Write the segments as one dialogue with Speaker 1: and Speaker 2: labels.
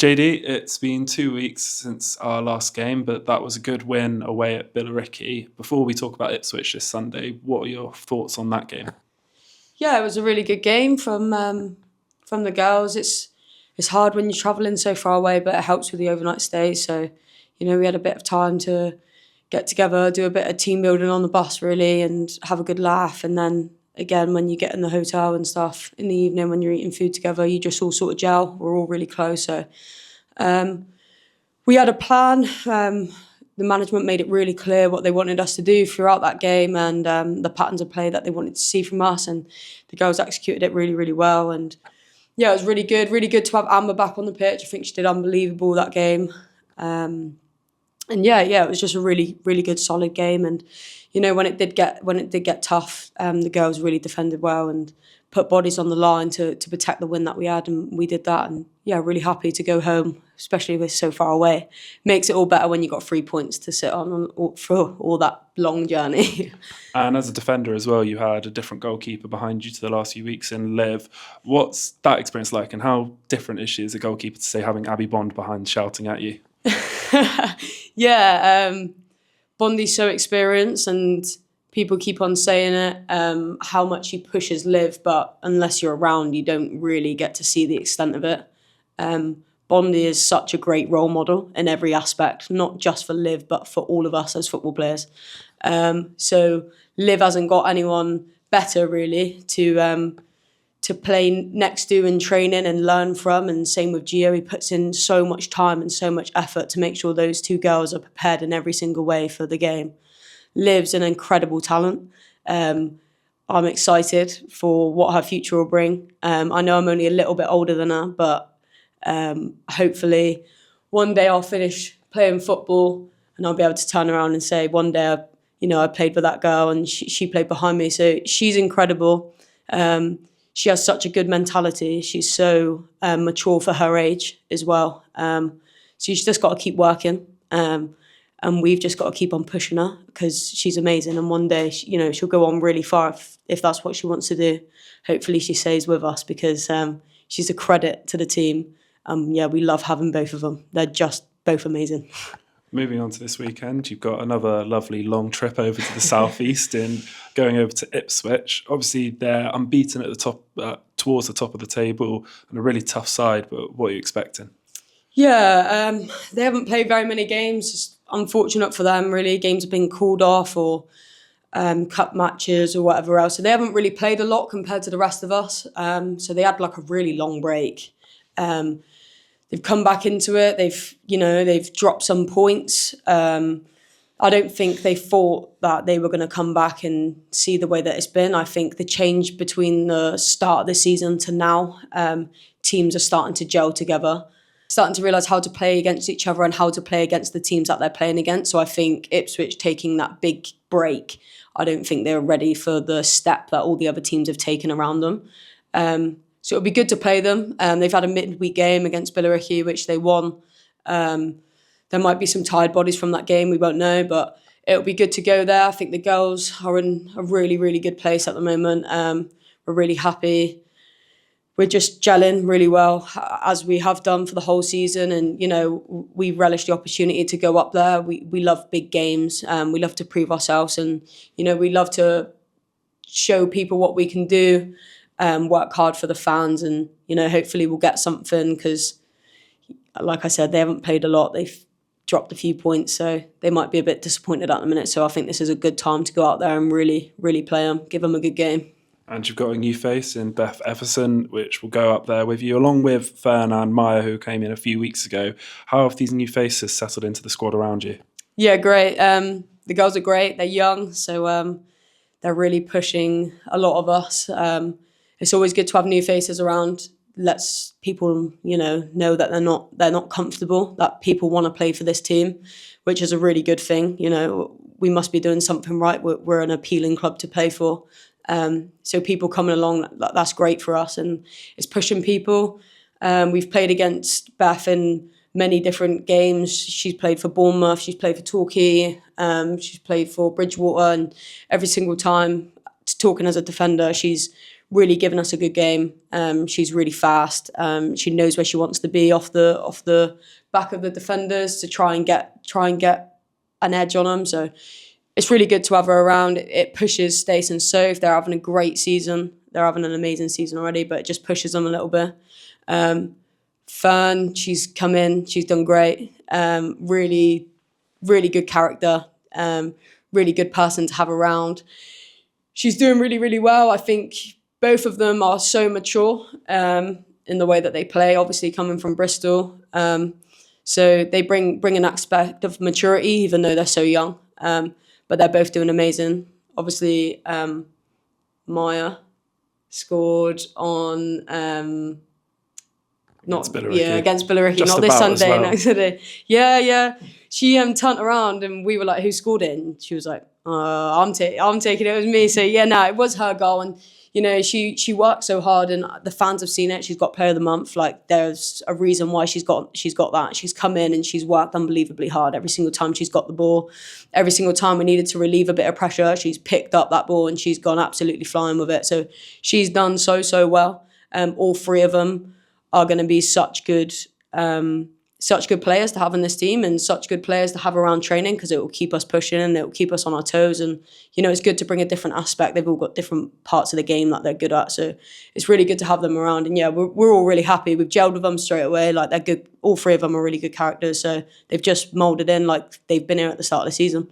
Speaker 1: Jaydee, it's been 2 weeks since our last game, but that was a good win away at Billericay. Before we talk about Ipswich this Sunday, what are your thoughts on that game?
Speaker 2: Yeah, it was a really good game from the girls. It's hard when you're travelling so far away, but it helps with the overnight stay. So, we had a bit of time to get together, do a bit of team building on the bus really, and have a good laugh. And then again, when you get in the hotel and stuff in the evening, when you're eating food together, you just all sort of gel. We're all really close. So we had a plan. The management made it really clear what they wanted us to do throughout that game and the patterns of play that they wanted to see from us. And the girls executed it really, really well. And yeah, it was really good. Really good to have Amber back on the pitch. I think she did unbelievable that game. And yeah, it was just a really, really good, solid game. And when it did get tough, the girls really defended well and put bodies on the line to protect the win that we had, and we did that. And yeah, really happy to go home, especially with so far away. Makes it all better when you got 3 points to sit on for all that long journey.
Speaker 1: And as a defender as well, you had a different goalkeeper behind you to the last few weeks in Liv. What's that experience like, and how different is she as a goalkeeper to, say, having Abby Bond behind shouting at you?
Speaker 2: Yeah, Bondi's so experienced, and people keep on saying it, how much he pushes Liv, but unless you're around, you don't really get to see the extent of it. Bondi is such a great role model in every aspect, not just for Liv, but for all of us as football players. So Liv hasn't got anyone better really to play next to in training and learn from, and same with Gio. He puts in so much time and so much effort to make sure those two girls are prepared in every single way for the game. Liv's an incredible talent. I'm excited for what her future will bring. I know I'm only a little bit older than her, but hopefully one day I'll finish playing football and I'll be able to turn around and say one day I played with that girl and she played behind me. So she's incredible. She has such a good mentality. She's so mature for her age as well. So she's just got to keep working. And we've just got to keep on pushing her because she's amazing. And one day, she'll go on really far if that's what she wants to do. Hopefully she stays with us because she's a credit to the team. Yeah, we love having both of them. They're just both amazing.
Speaker 1: Moving on to this weekend, you've got another lovely long trip over to the southeast and going over to Ipswich. Obviously, they're unbeaten at the top, towards the top of the table, and a really tough side. But what are you expecting?
Speaker 2: Yeah, they haven't played very many games. It's unfortunate for them, really. Games have been called off or cup matches or whatever else. So they haven't really played a lot compared to the rest of us. So they had like a really long break. They've come back into it. They've dropped some points. I don't think they thought that they were going to come back and see the way that it's been. I think the change between the start of the season to now, teams are starting to gel together, starting to realise how to play against each other and how to play against the teams that they're playing against. So I think Ipswich taking that big break, I don't think they're ready for the step that all the other teams have taken around them. So it'll be good to play them. They've had a midweek game against Billericay, which they won. There might be some tired bodies from that game, we won't know, but it'll be good to go there. I think the girls are in a really, really good place at the moment. We're really happy. We're just gelling really well, as we have done for the whole season. And, we relish the opportunity to go up there. We love big games. We love to prove ourselves. And, we love to show people what we can do, work hard for the fans. And, hopefully we'll get something because, like I said, they haven't played a lot. They've dropped a few points, so they might be a bit disappointed at the minute. So I think this is a good time to go out there and really, really play them, give them a good game.
Speaker 1: And you've got a new face in Beth Everson, which will go up there with you, along with Fern and Maya, who came in a few weeks ago. How have these new faces settled into the squad around you?
Speaker 2: Yeah, great. The girls are great. They're young, so they're really pushing a lot of us. It's always good to have new faces around. Lets people, know that they're not comfortable, that people want to play for this team, which is a really good thing. We must be doing something right. We're an appealing club to play for. So people coming along, that's great for us, and it's pushing people. We've played against Beth in many different games. She's played for Bournemouth, she's played for Torquay, she's played for Bridgewater, and every single time, talking as a defender, she's really given us a good game. She's really fast. She knows where she wants to be off the back of the defenders to try and get an edge on them. So it's really good to have her around. It pushes Stace and Soph. They're having a great season. They're having an amazing season already, but it just pushes them a little bit. Fern, she's come in. She's done great. Really, really good character. Really good person to have around. She's doing really, really well. I think both of them are so mature in the way that they play, obviously coming from Bristol. So they bring an aspect of maturity, even though they're so young. But they're both doing amazing. Obviously, Maya scored on against Billericay,
Speaker 1: Just
Speaker 2: not this
Speaker 1: about as
Speaker 2: Sunday,
Speaker 1: well.
Speaker 2: next Sunday. Yeah. She turned around and we were like, "Who scored it?" And she was like, I'm taking it. It was me. So yeah, no, it was her goal. And you know, she worked so hard, and the fans have seen it. She's got Player of the Month. Like, there's a reason why she's got that. She's come in and she's worked unbelievably hard every single time she's got the ball. Every single time we needed to relieve a bit of pressure, she's picked up that ball and she's gone absolutely flying with it. So she's done so well. All three of them are going to be such good players to have in this team, and such good players to have around training, because it will keep us pushing and it will keep us on our toes. And you know, it's good to bring a different aspect. They've all got different parts of the game that they're good at, so it's really good to have them around. And yeah, we're all really happy. We've gelled with them straight away. Like, they're good. All three of them are really good characters, so they've just moulded in like they've been here at the start of the season.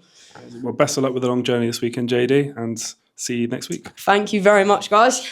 Speaker 1: Well, best of luck with the long journey this weekend, Jaydee, and see you next week.
Speaker 2: Thank you very much, guys.